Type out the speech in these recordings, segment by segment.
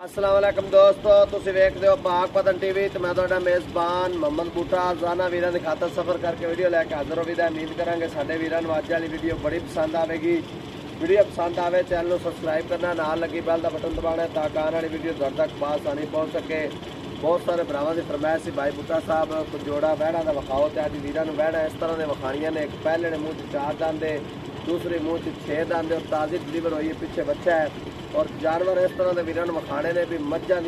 अस्सलाम वालेकुम दोस्तों, तुसीं वेखदे हो पाक पतन टीवी ते मैं तुहाडा मेज़बान मोहम्मद बूटा रोज़ाना वीरां दे खातर सफ़र करके वीडियो लैके हाज़र हो। उम्मीद करांगे साडे वीरां नूं अज वाली वीडियो बड़ी पसंद आवेगी। वीडियो पसंद आवे चैनल नूं सबसक्राइब करना, नाल लगी बैल दा बटन दबाना ताकि आने वाली वीडियो तुहाडे तक बासानी पहुँच सके। बहुत सारे भरावां दी फरमाइश सी भाई बूटा साहब कुछ जोड़ा वैड़ा दा विखाओ ते अज वीरां नूं वैड़ा इस तरह दे विखाणियां ने। एक पहले ने मूँह 4 दंद, दूसरे मूँह 6 दंद और ताज़ी डिलीवर हुई है, पीछे बच्चा है। और जानवर इस तरह के वीरां विखाने ने भी मझां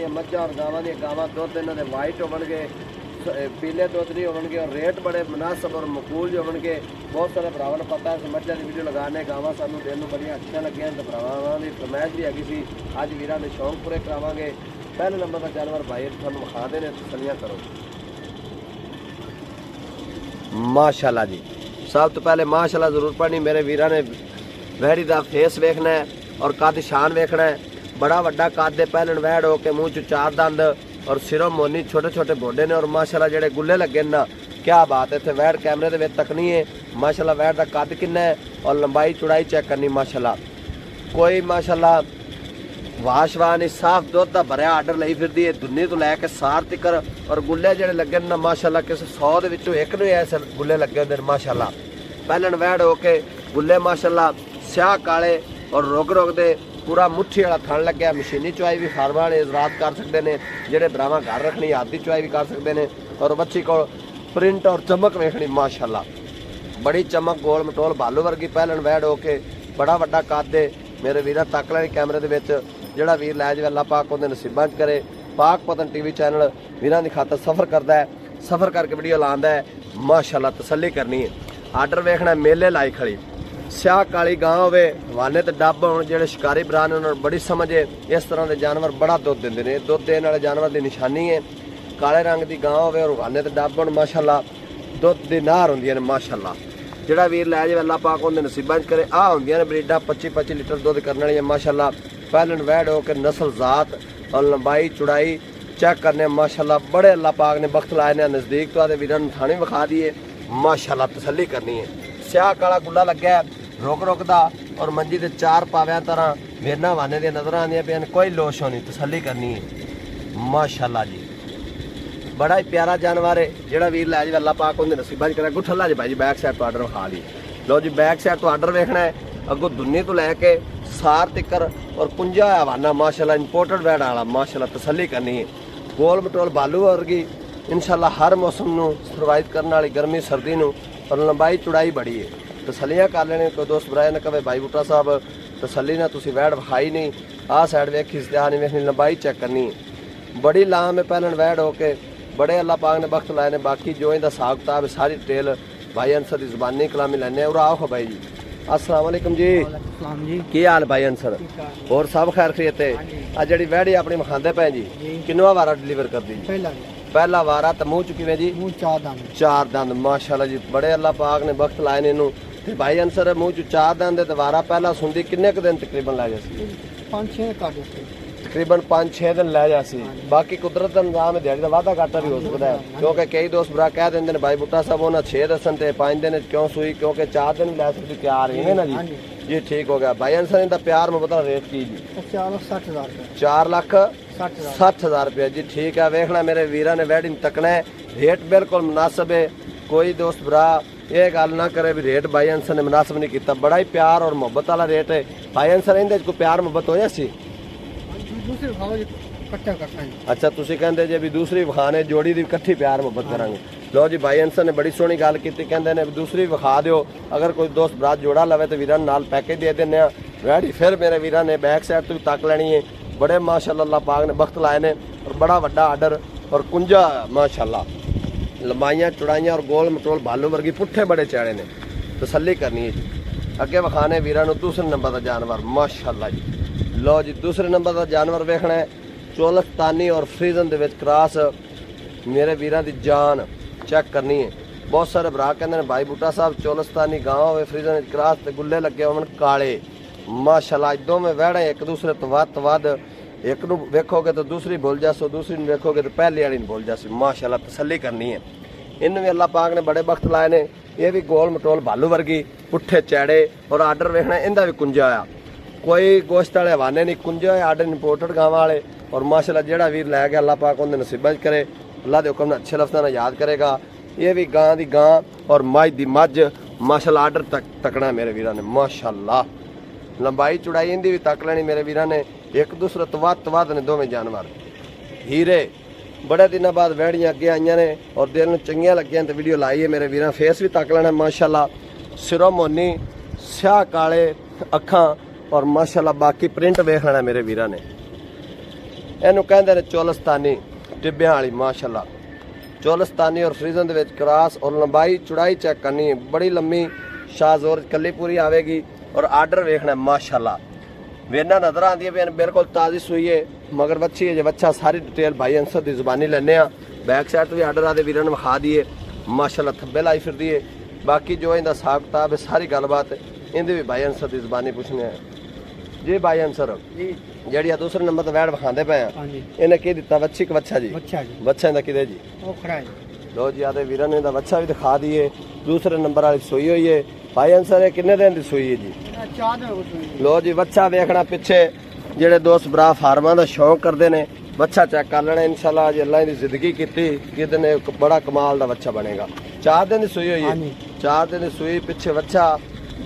और गावां दी गावां दुध इन्हां दे वाइट होवणगे, पीले दुध नहीं होवणगे और रेट बड़े मुनासिब और मकूल जो होवणगे। बहुत सारे भरावां नूं पता है मझां दी वीडियो लगाने गावां सानूं देण नूं बड़ियां अच्छियां लगियां ते भरावां दी फरमाइश भी हैगी सी अज वीरां दे शौक पूरे करावांगे। पहले नंबर का जानवर भाई तुहानूं विखा देने, तसल्लियां करो। माशाअल्लाह जी, सब तो पहले माशाअल्लाह जरूर पढ़नी। मेरे वीरां ने वैड़ी दा फेस वेखना है और कद शान वेखना है। बड़ा वड्डा कद पहलन वैड़ हो के मूँह 4 दंद और सिरों मोनी छोटे छोटे बोडे ने और माशाअल्लाह जेडे गुल्ले लगे ना, क्या बात है। इत्थे वैड़ कैमरे दे विच तकनी है। माशाअल्लाह वैड़ दा कद किन्ना है और लंबाई चौड़ाई चेक करनी। माशाअल्लाह कोई माशाअल्लाह वाशवान साफ दुध का भरिया आर्डर ली फिरदी है, दुन्नी तो लैके सार तिकर। और गुल्ले जेडे लगे ना माशाअल्लाह किसी 100 दे विचों एक नूं ऐसे गुल्ले लगे होंदे माशाअल्लाह। पहलन वैड़ हो के गुल्ले माशाअल्लाह स्याह काले और रोग दे पूरा मुट्ठी वाला थण लग्या। मशीनी चुआई भी फार्मां वाले हज़रात कर सकते हैं, जेडे भरावां घर रखनी हाथ की चुआई भी कर सकते हैं। और बच्ची को प्रिंट और चमक वेखनी माशाअल्लाह, बड़ी चमक गोल मटोल भालू वर्गी पहलन वैड़ हो के बड़ा वड्डा कद है। मेरे वीर तक लैनी कैमरे दे विच, जेड़ा वीर लै जावे अल्लाह पाक उहदे नसीबां च करे। पाक पतन टीवी चैनल वीरां दी खातर सफ़र करता है, सफ़र करके वीडियो लांदा है। माशाअल्लाह तसल्ली करनी है। आर्डर वेखना मेले लाई खड़ी स्याह काली गां होवे, हवाने ते डब होण, जेडे शिकारी भरा ने उन्हां नूं बड़ी समझ है। इस तरह के जानवर बड़ा दुध दिंदे ने, दुध देने वाले जानवर की निशानी है। काले रंग की गां होवे और हवाने ते डब होण, माशाअल्लाह दुध दी नार हुंदियां ने माशाअल्लाह। जेड़ा वीर लै जावे अल्लाह पाक उहदे नसीबां च करे। आ हुंदियां ने ब्रीडां 25-25 लीटर दुध करने वालियां माशाअल्लाह। पहलन वैड़ हो के नस्ल जात और लंबाई चौड़ाई चेक करने माशाअल्लाह। बड़े अल्लाह पाक ने बख्त लाए ने। नज़दीक तो आदे वीरां नूं थाने विखा दिए माशाअल्लाह, तसल्ली करनी है। स्याह काला गुल्ला लग्या है, रुक दा और मंजी के 4 पाव्या तरह मेरना वाने दी नजर आंदियां पियां, कोई लोश होनी, तसल्ली करनी है माशाअल्लाह जी। बड़ा ही प्यारा जानवर है। जेड़ा वीर लै जावे अल्लाह पाक उहदे नसीबां च करे। अगों ठल्ला जी भाई जी बैक साइड तो आर्डर विखा ली। लो जी बैक साइड तो आर्डर वेखना है, अगों दुन्नी तो लैके सार तिकर और कुंजा हवाना माशाअल्लाह इंपोर्टेड वैड़ वाला माशाअल्लाह, तसल्ली करनी है। गोल मटोल भालू वर्गी इंशाअल्लाह हर मौसम नूं सर्वाइव करने वाली, गर्मी सर्दी नूं, और लंबाई चौड़ाई बड़ी है। तसल्लियां कर लेने। कोई दोस्त भरा ना कहे भाई बूटा साहब तसल्ली ना तुसीं वैड़ विखाई नहीं, आ साइड वेखी इस्तेहा नहीं वेखनी, लंबाई चेक करनी है। बड़ी लाम है पहलन वैड़ हो के बड़े अल्लाह पाक ने बख्त लाए ने। बाकी जो इनका हिसाब किताब है सारी डिटेल भाई अंसर की ज़बानी कलामी लैने। और आओ भाई जी, अस्सलाम वालेकुम जी। की हाल भाई अंसर? और सब खैर खैरियत है? आ जी वैड़ी अपनी विखांदे पे जी, किन्नवा वारा डिलीवर कर दी? पहला वारा। तो मूँह चुकी जी? 4 दंद माशाअल्लाह जी। बड़े अल्लाह पाक ने बख्त लाए ने इनू। ते भाई अंसर मूँह च 4 दंद ते वारा पहला सुनदी किन्ने क दिन तकरीबन लै जासी? 5-6 तकरीबन 5-6 दिन लै जासी। बाकी कुदरत का निजाम है, दिहाड़ी का वाधा घाटा भी हो सकता है। क्योंकि कई दोस्त भरा कह देंगे ने भाई बूटा साहब उन्हें 6 दसन ते 5 दिन क्यों सुई, क्योंकि 4 दिन लै सकती प्यार है ना जी। जी ठीक हो गया। भाई अंसर इनका प्यार मुबतला रेट की जी? 4,60,000 रुपया जी। ठीक है, वेखना मेरे वीरा ने वैडिंग तकना है, रेट बिल्कुल मुनासिब है। कोई दोस्त भरा ये गल ना करे भी रेट भाई अंसर ने मुनासिब नहीं किया। बड़ा ही प्यार और मुहब्बत वाला रेट है। भाई अंसर इहदे कोई प्यार मुहब्बत होया सी? अच्छा तुसीं कहंदे जे भी दूसरी विखाने जोड़ी दी इकट्ठी प्यार मुहब्बत करांगे। लो जी भाई अंसर ने बड़ी सोहनी गल की, कहंदे ने दूसरी विखा दिओ। अगर कोई दोस्त भरा जोड़ा लवे तो वीरां नाल पैकेज दे दिंदे आ। वैड़ी फिर मेरे वीरां ने बैक साइड तो भी तक लैनी है। बड़े माशाअल्लाह अल्लाह पाक ने बख्त लाए ने और बड़ा वड्डा आर्डर और कुंजा माशाअल्लाह, लंबाइयां चौड़ाइयां और गोल मटोल भालू वर्गी पुट्ठे बड़े चैड़े ने, तसल्ली करनी है जी। अगे विखाने वीरां नूं दूसरे नंबर का जानवर माशाअल्लाह जी। लो जी दूसरे नंबर का जानवर वेखना है, चोलस्तानी और फ्रीजन दे विच क्रॉस। मेरे वीरां दी जान चेक करनी है। बहुत सारे भरा कहंदे ने भाई बूटा साहब चोलस्तानी गांव होवे, फ्रीजन क्रॉस ते गुल्ले लगे होवन काले माशाअल्लाह। दोवें वैड़े एक दूसरे तो वध, एक नूं वेखोगे तो दूसरी भुल जासो, दूसरी नूं वेखोगे तो पहले वाली भुल जासी माशाअल्लाह, तसल्ली करनी है। इन्हूं भी अल्लाह पाक ने बड़े वक्त लाए ने। ये भी गोल मटोल भालू वर्गी पुट्ठे चैड़े और आर्डर वेखना इनका भी कुंजा आ। कोई गोश्त वाले हवाने नहीं, कुंजे आर्डर इंपोर्टेड गावां वाले और माशाल्लाह जेड़ा वीर लै गया अल्लाह पाक उन्हें नसीबा करे, अल्लाह के हुक्म ने अच्छे लफ्ज़ां नाल याद करेगा। ये भी गां दी गां और मझ दी मझ माशाल्लाह आर्डर तकना मेरे वीरां ने माशाल्लाह। लंबाई चौड़ाई इंदी भी तक लेनी मेरे वीरां ने, एक दूसरे तो वध ने दोवें जानवर हीरे। बड़े दिनों बाद वैड़ियां अगे आईयां ने और दिल नूं चंगियां लगियां ते वीडियो लाई है मेरे वीरां। फेस भी तक लेना माशाल्लाह, सिरों मोनी स्याह काले अखां और माशाल्लाह बाकी प्रिंट वेख लेना मेरे वीरां ने। इहनूं कहंदे ने चोलस्तानी टिब्बियां वाली माशाल्लाह, चोलस्तानी और फ्रीजन दे विच क्रॉस और लंबाई चौड़ाई चेक करनी है, बड़ी लंबी शाहजोर कली पूरी आवेगी और आर्डर वेखना माशाल्लाह। वेना नजर आती है बिल्कुल ताज़ी सूई है, मगर बच्ची है जो बच्चा सारी डिटेल भाई अंसर की जुबानी लेने आ। बैक साइड तो भी आर्डर आते वीर ने विखा दिए माशाल्लाह, थब्बे लाई फिर है। बाकी जो इनका हिसाब किताब है सारी गलबात इनकी भी भाई अंसर की जुबानी पूछने हैं जी। भाई अंसर जी दूसरे नंबर तो वैड विखाते पे इन्हें की दिता बच्ची क बच्चा जी? बच्चा इनका किदे जी? लो जी आते वीर ने बच्चा भी दिखा दिए। दूसरे नंबर वाली सूई हुई है भाई अंसर, ये किन्ने दिन की सूई है जी? लो जी बच्चा वेखना पिछे जेडे दोस्त भरा फार्मां दा शौक करते हैं, बच्चा चेक कर लेना इंशाल्लाह। जी अल्लाह की जिंदगी की कि दिन बड़ा कमाल का बच्चा बनेगा। 4 दिन की सूई हुई है, 4 दिन की सूई पिछे बच्चा।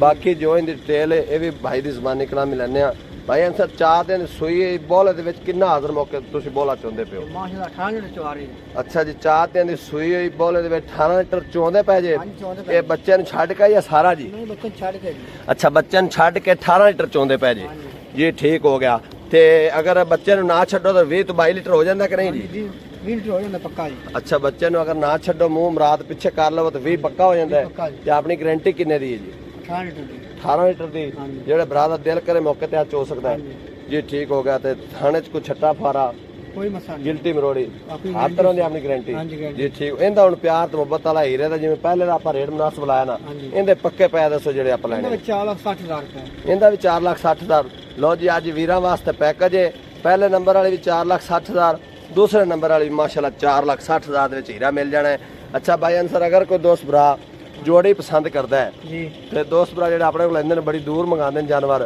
बाकी जो इनकी डिटेल है ये भी भाई की जबानी कलामी लैने भाई अंसर। 4 दिन सूई बोले दे विच किन्ना हाजर मौके तुसी बोला चाहुंदे पे हो? माशाल्लाह 18 लीटर चवा रही है। अच्छा जी 4 दिन की सूई हुई बोले दे विच 18 लीटर चोंदे पे जे? ये बच्चे नु छड्ड के या सारा जी? नहीं बच्चे छड्ड के। अच्छा बच्चे नु छड्ड के 18 लीटर चोंदे पे जे जी, ठीक हो गया। ते अगर बच्चे नु ना छड्डो तो 20 तो 22 लीटर हो जांदा कि नहीं जी? 20 लीटर हो जांदा पक्का जी। अच्छा बच्चे नु अगर ना छड्डो मुंह मराद पीछे कर लो तो 20 पक्का हो जांदा है। ते अपनी गारंटी किन्ने दी है जी? 18 लीटर दी। 18 लीटर दी जेड़ा भरा दा दिल करे मौके ते चो सकदा है जी, ठीक हो गया। ते थाने च कोई छट्टा फारा कोई मसला नहीं, गिल्टी मरोड़ी हर तरह की अपनी गारंटी जी, ठीक। इनका हुण प्यार ते मुहब्बत वाला हीरे दा जिवें पहले दा आपां रेट मुनासिब लाया ना, इनदे पक्के पै दसो जेड़े आपां लैणे? 4,60,000 रुपए। इनदा भी 4,60,000। लो जी अज वीरां वास्ते पैकेज है। पहले नंबर वाली भी 4,60,000, दूसरे नंबर वाली भी माशाल्लाह 4,60,000 दे विच हीरा मिल जाना है। अच्छा भाई अंसर अगर कोई दोस्त भरा जोड़ी पसंद करता है तो दोस्त भरा जो अपने को लेंदे ने बड़ी दूर मंगाते हैं जानवर,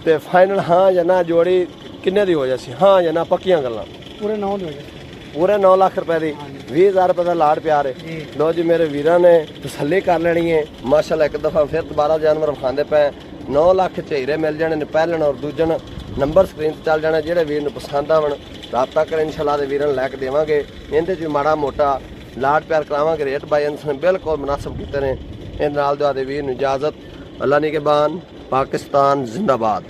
तो फाइनल हाँ या ना जोड़ी किन्ने दी हो जासी? हाँ या ना पक्कियां गल्लां? पूरे 9 दी हो जासी। पूरे 9 लाख रुपए की 20,000 रुपए का लाड़ प्यार है। लो जी मेरे वीरां ने तसल्ली कर लेनी है माशाल्लाह। एक दफ़ा फिर दोबारा जानवर विखाते पे 9 लाख च हीरे मिल जाने ने। पहलन और दूजन नंबर स्क्रीन पर चल जाना, जेडे वीर नूं पसंद आवन राबता करें इंशाल्लाह दे वीरां लैके देवांगे। इहदे च माड़ा मोटा लाड प्यार करावांगे। रेट बाई अंसर बिल्कुल मुनासिब कीते ने। इन नाल दुआ दे वीर नूं इजाजत। अल्लाह निगहबान। पाकिस्तान जिंदाबाद।